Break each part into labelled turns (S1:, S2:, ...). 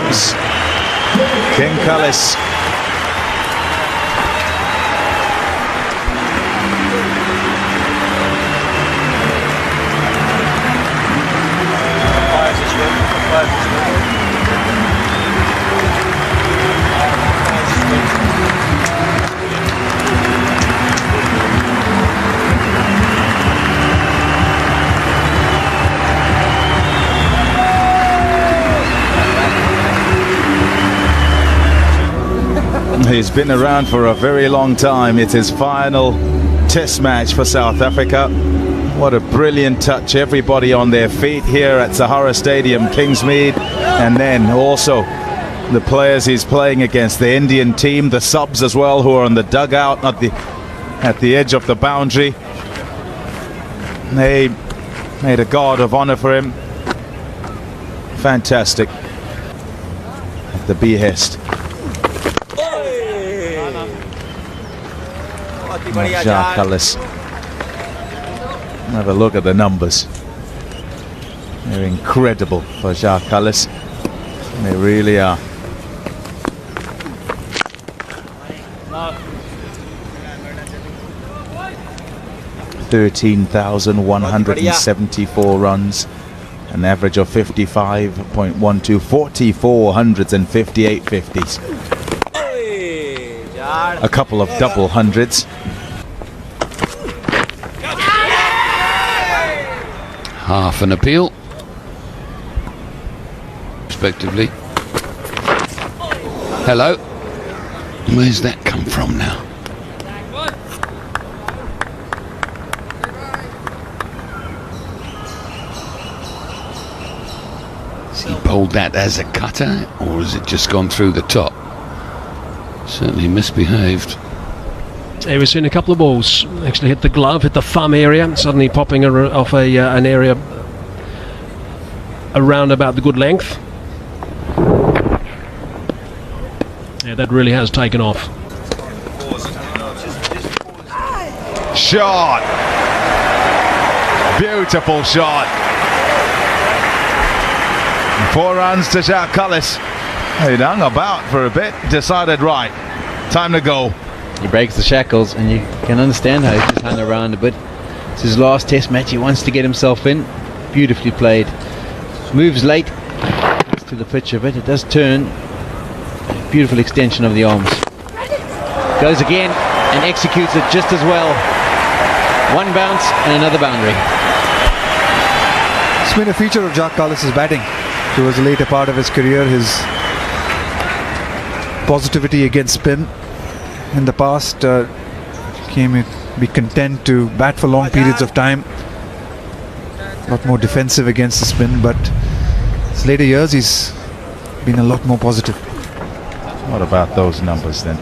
S1: comes King Kallis. He's been around for a very long time. It's his final test match for South Africa. What a brilliant touch. Everybody on their feet here at Sahara Stadium, Kingsmead. And then also the players he's playing against, the Indian team, the subs as well, who are on the dugout at the edge of the boundary. They made a guard of honor for him. Fantastic. At the behest Jacques Kallis. Have a look at the numbers. They're incredible for Jacques Kallis. They really are. No. 13,174 runs, an average of 55.12, 44 hundreds and 58 50s. A couple of double hundreds.
S2: Half an appeal, respectively. Hello. Where's that come from now? Has he bowled that as a cutter, or has it just gone through the top? Certainly misbehaved.
S3: Here we've seen a couple of balls actually hit the glove, hit the thumb area, suddenly popping off an area around about the good length. Yeah, that really has taken off.
S1: Shot! Beautiful shot. 4 runs to Jacques Kallis. He hung about for a bit, decided right, time to go.
S4: He breaks the shackles, and you can understand how he's just hung around a bit. It's his last test match. He wants to get himself in. Beautifully played. Moves late to the pitch of it. It does turn. Beautiful extension of the arms. Goes again and executes it just as well. One bounce and another boundary.
S5: It's been a feature of Jacques Kallis' batting towards the later part of his career. His positivity against spin. In the past, be content to bat for long periods of time. A lot more defensive against the spin, but his later years he's been a lot more positive.
S1: What about those numbers then?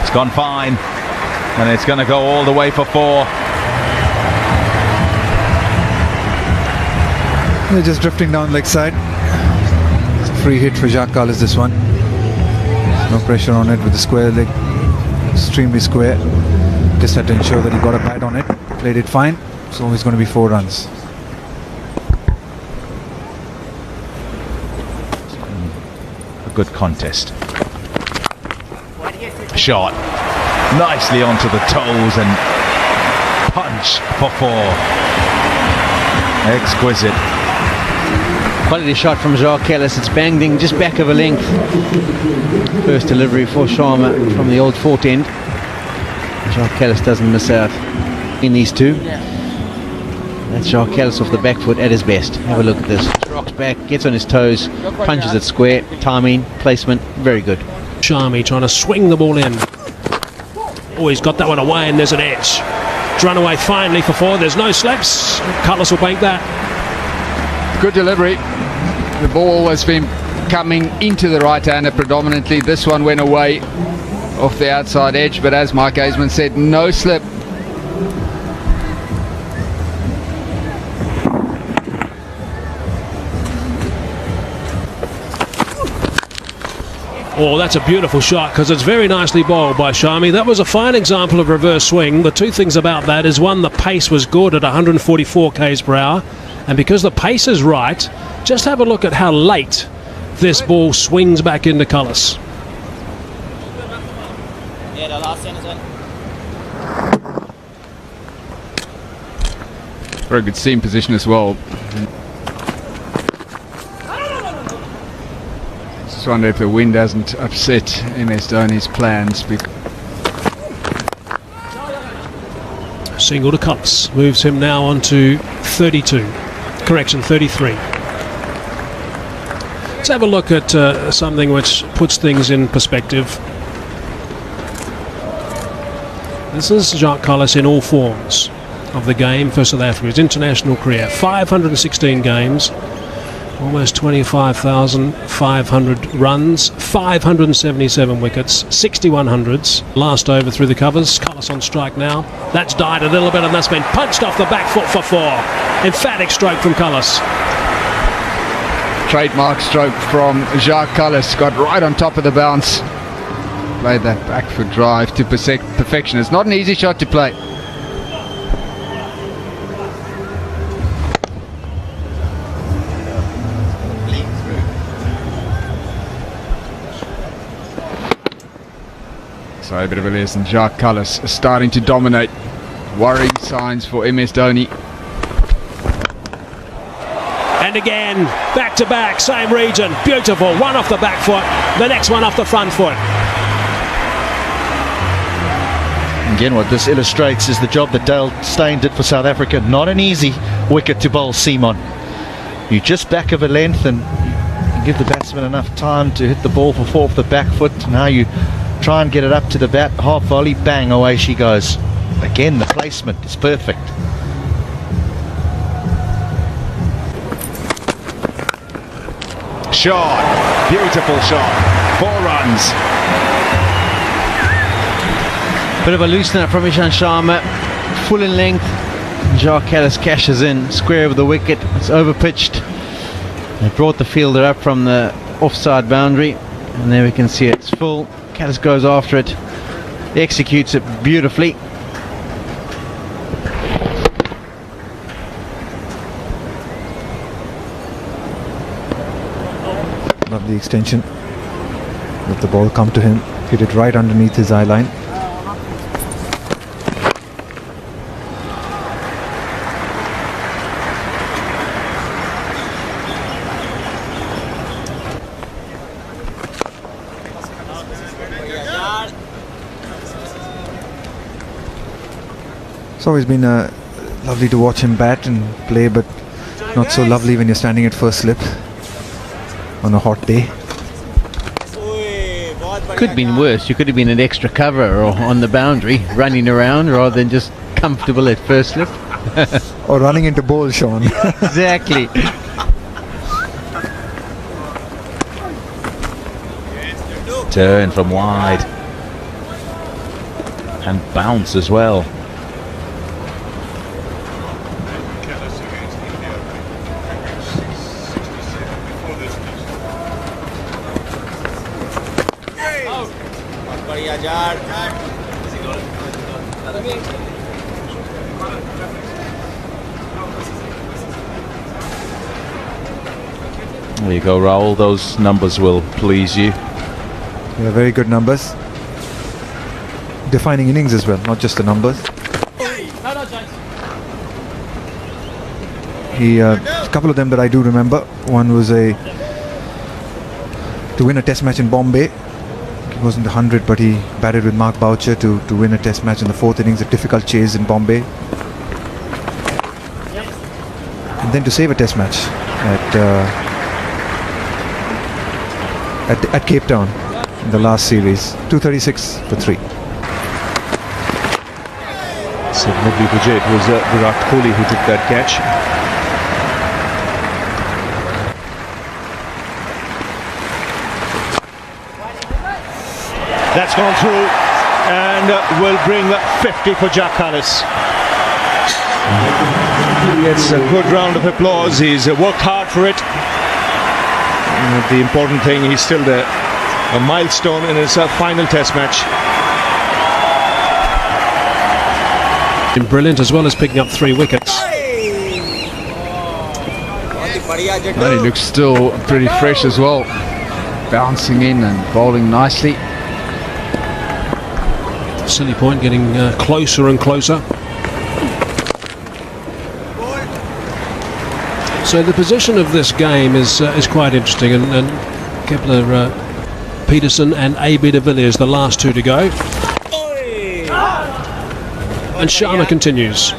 S1: It's gone fine, and it's going to go all the way for 4.
S5: They're just drifting down leg side. Free hit for Jacques Kallis, this one. No pressure on it with the square leg, extremely square. Just had to ensure that he got a bat on it. Played it fine, so it's going to be 4 runs.
S1: A good contest. Shot nicely onto the toes and punch for 4. Exquisite.
S4: Quality shot from Jacques Kallis. It's banged in just back of a length. First delivery for Sharma from the old fort end. Jacques Kallis doesn't miss out in these two. That's Jacques Kallis off the back foot at his best. Have a look at this. Rocks back, gets on his toes, punches it square. Timing, placement, very good.
S3: Sharma trying to swing the ball in. Oh, he's got that one away, and there's an edge. It's run away finally for 4. There's no slaps. Kallis will bank that.
S6: Good delivery. The ball has been coming into the right-hander predominantly. This one went away off the outside edge, but as Mike Aisman said, no slip.
S3: Oh, that's a beautiful shot, because it's very nicely bowled by Sharma. That was a fine example of reverse swing. The two things about that is, one, the pace was good at 144 k's per hour, And because the pace is right, just have a look at how late this ball swings back into Kallis.
S6: Very good seam position as well. Just wonder if the wind hasn't upset MS Dhoni's plans.
S3: Single to Kallis, moves him now on to 32. Correction, 33. Let's have a look at something which puts things in perspective. This is Jacques Kallis in all forms of the game for South Africa's international career. 516 games, almost 25,500 runs, 577 wickets, 61 hundreds. Last over through the covers. Kallis on strike now. That's died a little bit and that's been punched off the back foot for 4. Emphatic stroke from Kallis.
S6: Trademark stroke from Jacques Kallis. Got right on top of the bounce. Played that back foot drive to perfection. It's not an easy shot to play. So a bit of a lesson. Jacques Kallis starting to dominate. Worrying signs for MS Dhoni.
S3: And again, back to back, same region. Beautiful. One off the back foot, the next one off the front foot.
S7: Again, what this illustrates is the job that Dale Steyn did for South Africa. Not an easy wicket to bowl seam on. You just back of a length and you give the batsman enough time to hit the ball for 4 off the back foot. Now you try and get it up to the bat, half volley, bang, away she goes. Again, the placement is perfect.
S1: Shot, beautiful shot, 4 runs.
S4: Bit of a loosener from Ishan Sharma, full in length. Jacques Kallis cashes in, square of the wicket. It's over pitched. They brought the fielder up from the offside boundary, and there we can see it's full. Kallis goes after it, executes it beautifully.
S5: Love the extension. Let the ball come to him. Hit it right underneath his eye line. It's always been lovely to watch him bat and play, but not so lovely when you're standing at first slip on a hot day.
S4: Could have been worse. You could have been an extra cover or on the boundary, running around rather than just comfortable at first slip.
S5: Or running into bowl, Sean.
S4: Exactly.
S1: Turn from wide. And bounce as well. There you go, Rahul. Those numbers will please you.
S5: Yeah, very good numbers. Defining innings as well, not just the numbers. A couple of them that I do remember. One was to win a test match in Bombay. It wasn't 100, but he batted with Mark Boucher to win a test match in the 4th innings, a difficult chase in Bombay. And then to save a test match at Cape Town in the last series. 236 for 3.
S8: Said nobody for Jay. It was Virat Kohli who took that catch. That's gone through and will bring 50 for Jacques Kallis. He gets a good round of applause. He's worked hard for it. The important thing, he's still a milestone in his final test match.
S3: Been brilliant, as well as picking up 3 wickets.
S6: He looks still pretty fresh as well. Bouncing in and bowling nicely.
S3: Silly point getting closer and closer. So the position of this game is quite interesting, and Kepler, Peterson and A.B. de Villiers, the last two to go. And Sharma continues.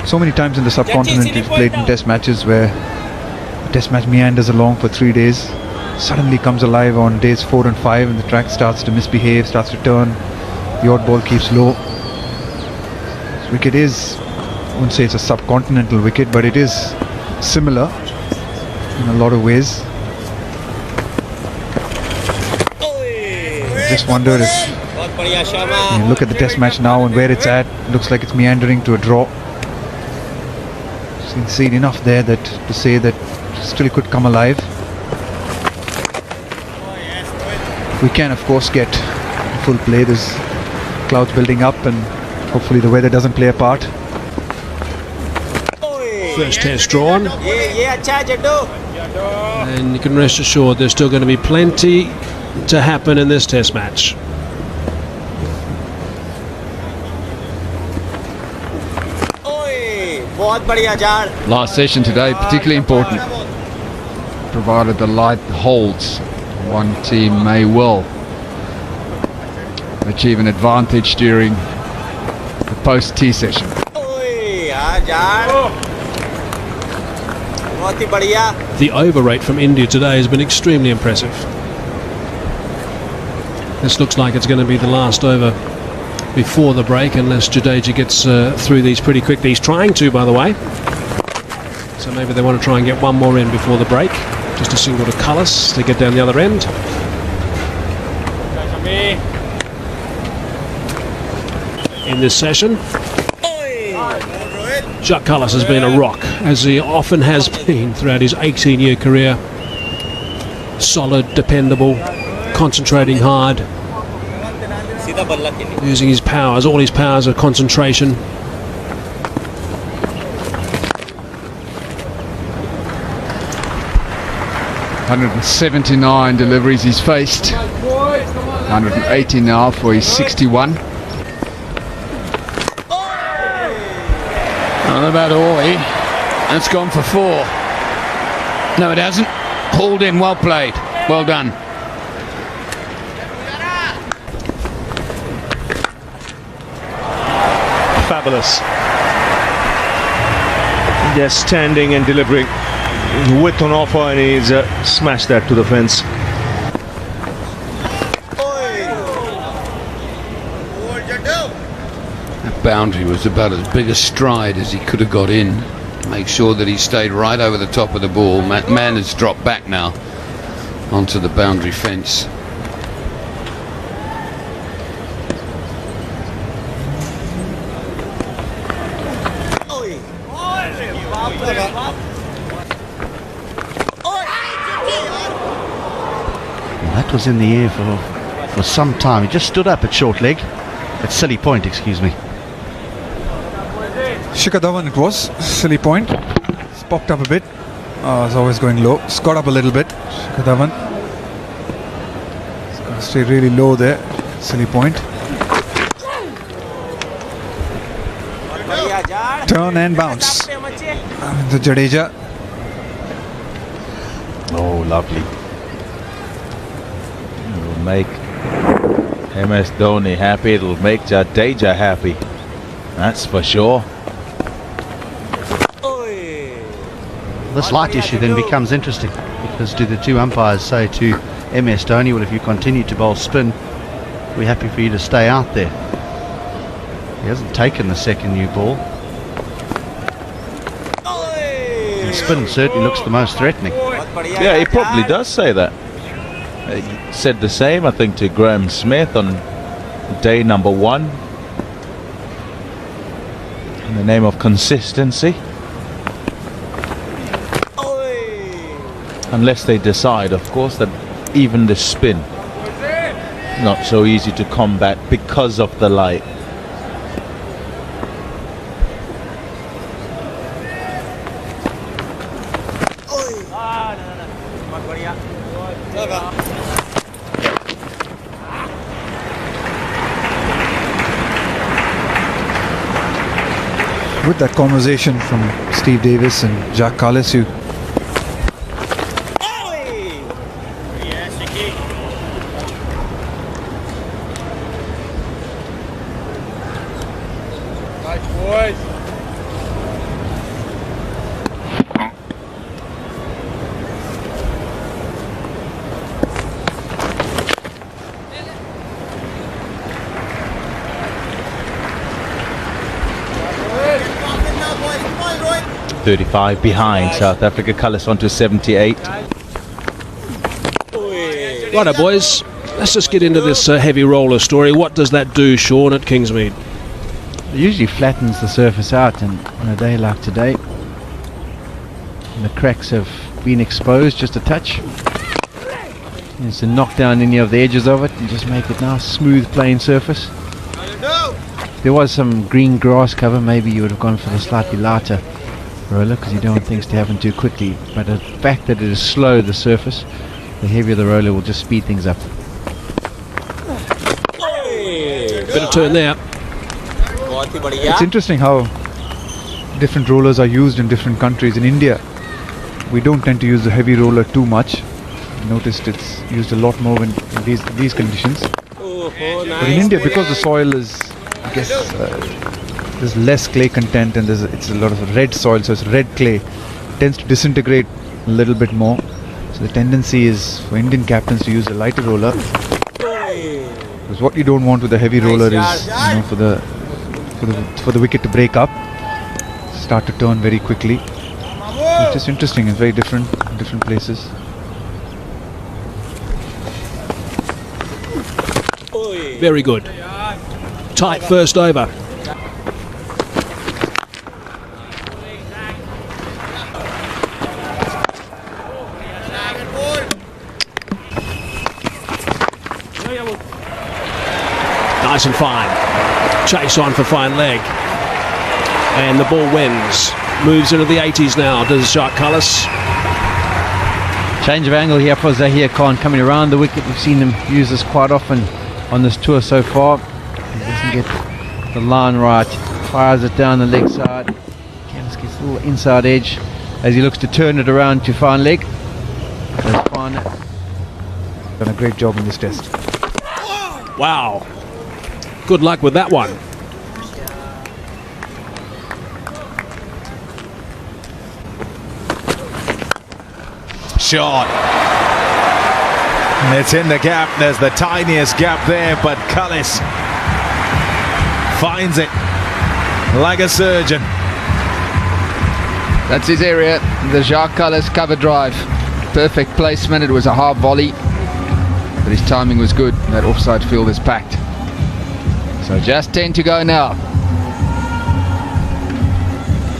S5: So many times in the subcontinent we've played in test matches where the test match meanders along for 3 days, suddenly comes alive on days 4 and 5, and the track starts to misbehave, starts to turn, the odd ball keeps low. This wicket is, I wouldn't say it's a subcontinental wicket, but it is similar in a lot of ways. I just wonder if you look at the test match now and where it's at, looks like it's meandering to a draw. Seen enough there that to say that still could come alive. We can of course get full play. There's clouds building up and hopefully the weather doesn't play a part.
S3: First test drawn. And you can rest assured there's still going to be plenty to happen in this test match.
S6: Last session today, particularly important, provided the light holds. One team may well achieve an advantage during the post-tea session.
S3: The over rate from India today has been extremely impressive. This looks like it's going to be the last over before the break, unless Jadeja gets through these pretty quickly. He's trying to, by the way. So maybe they want to try and get one more in before the break. Just a single to Kallis to get down the other end. In this session, Jacques Kallis has been a rock, as he often has been throughout his 18-year career. Solid, dependable, concentrating hard, using his powers, all his powers of concentration.
S6: .179 deliveries he's faced. 180 now for his 61.
S2: Not about all, eh? That's gone for 4. No, it hasn't. Hauled in, well played. Well done.
S8: Fabulous. Just standing and delivering width on offer, and he's smashed that to the fence.
S2: That boundary was about as big a stride as he could have got in. Make sure that he stayed right over the top of the ball. Man has dropped back now onto the boundary fence.
S7: That was in the air for some time. He just stood up at short leg. At silly point, excuse me.
S5: Shikhar Dhawan it was, silly point. It's popped up a bit. It's always going low. It's got up a little bit, Shikhar Dhawan. It's got to stay really low there. Silly point. Turn and bounce. The Jadeja.
S1: Oh, lovely. It will make MS Dhoni happy. It'll make Jadeja happy. That's for sure.
S7: This light issue then becomes interesting, because do the two umpires say to MS Dhoni, well, if you continue to bowl spin, we're happy for you to stay out there. He hasn't taken the second new ball. And spin certainly looks the most threatening.
S1: Yeah, he probably does say that. He said the same, I think, to Graham Smith on day number 1. In the name of consistency. Unless they decide, of course, that even the spin not so easy to combat because of the light.
S5: with that conversation from Steve Davis and Jacques Kallis, you
S9: .35 behind South Africa. Kallis onto 78.
S3: Righto, boys. Let's just get into this heavy roller story. What does that do, Sean, at Kingsmead?
S4: It usually flattens the surface out, and on a day like today, the cracks have been exposed just a touch. It's to knock down any of the edges of it and just make it nice, smooth, plain surface. If there was some green grass cover, maybe you would have gone for the slightly lighter roller because you don't want things to happen too quickly. But the fact that it is slow, the surface, the heavier the roller will just speed things up.
S3: Bit of turn there.
S5: It's interesting how different rollers are used in different countries. In India, we don't tend to use the heavy roller too much. Noticed it's used a lot more in these conditions. But in India, because the soil is, I guess, there's less clay content and it's a lot of red soil, so it's red clay, tends to disintegrate a little bit more. So the tendency is for Indian captains to use a lighter roller. Because what you don't want with a heavy roller is, for the wicket to break up, start to turn very quickly. It's just interesting. It's very different in different places.
S3: Very good. Tight first over. Nice and fine. Chase on for fine leg. And the ball wins. Moves into the 80s now, does Jacques Kallis.
S4: Change of angle here for Zahir Khan coming around the wicket. We've seen him use this quite often on this tour so far. He doesn't get the line right. Fires it down the leg side. Kallis gets a little inside edge as he looks to turn it around to fine leg. That's fine.
S5: Done a great job in this test.
S3: Wow. Good luck with that one.
S1: Shot. And it's in the gap. There's the tiniest gap there, but Kallis finds it like a surgeon.
S6: That's his area, the Jacques Kallis cover drive. Perfect placement. It was a half volley, but his timing was good. That offside field is packed. So just 10 to go now.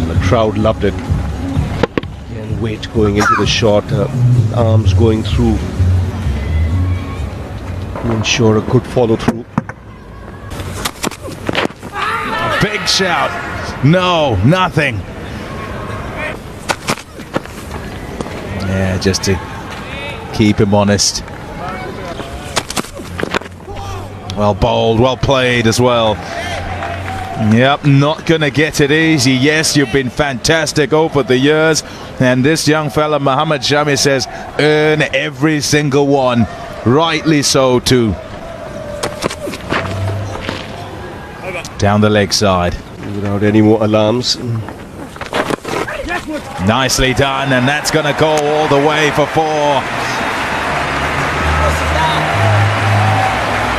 S8: The crowd loved it. And weight going into the shot, arms going through to ensure a good follow through.
S1: Big shout. No, nothing. Yeah, just to keep him honest. Well bowled, well played as well. Yep, not going to get it easy. Yes, you've been fantastic over the years. And this young fella, Mohammad Shami, says, earn every single one. Rightly so, too. Down the leg side.
S8: Without any more alarms.
S1: Nicely done, and that's going to go all the way for 4.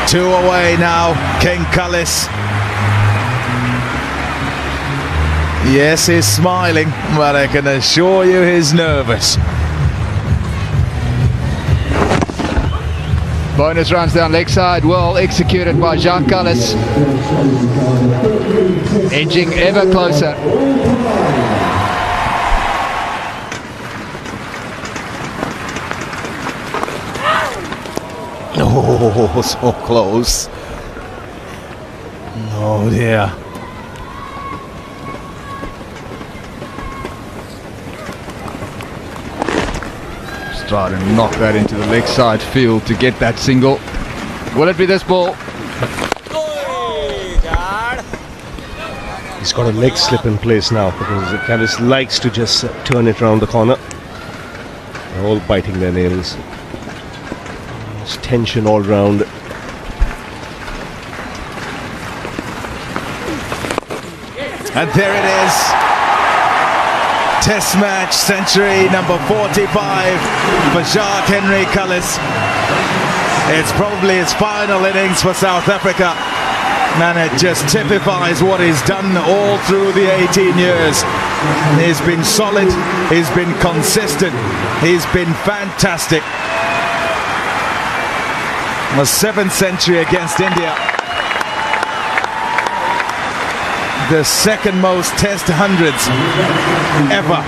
S1: 2 away now, King Kallis. Yes, he's smiling, but I can assure you he's nervous.
S6: Bonus runs down leg side, well executed by Jacques Kallis. Edging ever closer.
S1: Oh, so close. Oh dear.
S6: Just try to knock that into the leg side field to get that single. Will it be this ball?
S8: He's got a leg slip in place now because Kallis likes to just turn it around the corner. They're all biting their nails. There's tension all round.
S1: And there it is. Test match century number 45 for Jacques Kallis. It's probably his final innings for South Africa, and it just typifies what he's done all through the 18 years. He's been solid, he's been consistent, he's been fantastic. A 7th century against India. The second most Test hundreds ever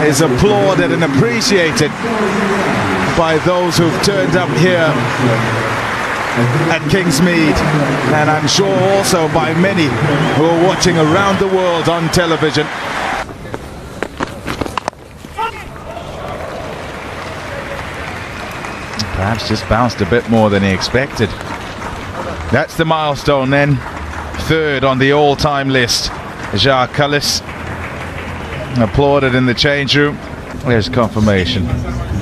S1: is applauded and appreciated by those who've turned up here at Kingsmead, and I'm sure also by many who are watching around the world on television. Perhaps just bounced a bit more than he expected. That's the milestone then. 3rd on the all-time list. Jacques Kallis applauded in the change room. There's confirmation.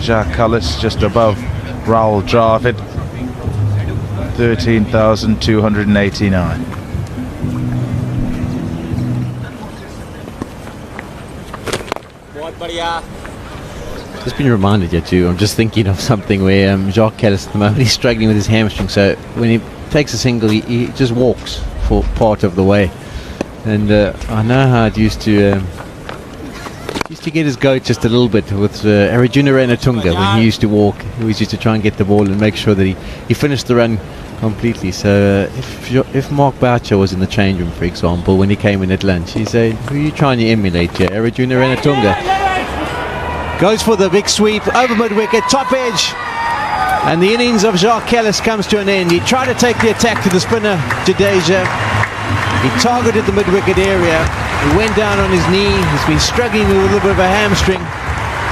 S1: Jacques Kallis just above Rahul Dravid. 13,289.
S4: Just been reminded yet too. I'm just thinking of something where Jacques Kallis at the moment he's struggling with his hamstring. So when he takes a single, he just walks for part of the way. And I know how it used to get his goat just a little bit with Arjuna Ranatunga when he used to walk. He always used to try and get the ball and make sure that he finished the run completely. So if Mark Boucher was in the change room, for example, when he came in at lunch, he'd say, who are you trying to emulate here? Arjuna Ranatunga. Goes for the big sweep over mid-wicket, top edge. And the innings of Jacques Kallis comes to an end. He tried to take the attack to the spinner, Jadeja. He targeted the mid-wicket area. He went down on his knee. He's been struggling with a little bit of a hamstring.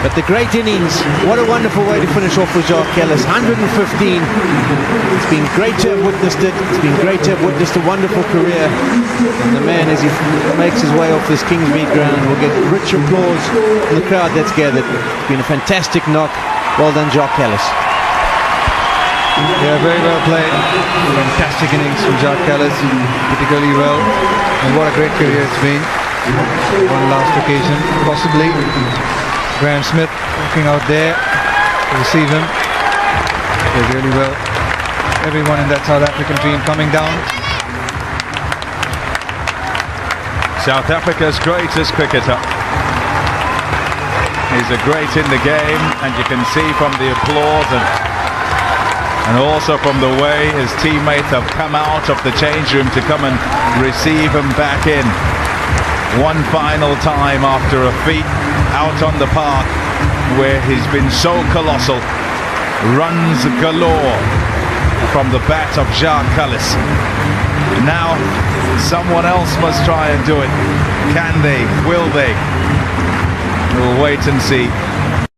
S4: But the great innings, what a wonderful way to finish off with Jacques Kallis. 115. It's been great to have witnessed it. It's been great to have witnessed a wonderful career. And the man, as he makes his way off this Kingsmead ground, will get rich applause from the crowd that's gathered. It's been a fantastic knock. Well done, Jacques Kallis.
S5: Yeah, very well played. Fantastic innings from Jacques Kallis, particularly well. And what a great career it's been. One last occasion, possibly. Graham Smith looking out there to receive him. Did really well. Everyone in that South African team coming down.
S1: South Africa's greatest cricketer. He's a great in the game, and you can see from the applause and also from the way his teammates have come out of the change room to come and receive him back in. One final time after a feat out on the park where he's been so colossal. Runs galore from the bat of Jacques Kallis. Now someone else must try and do it. Can they? Will they? We'll wait and see.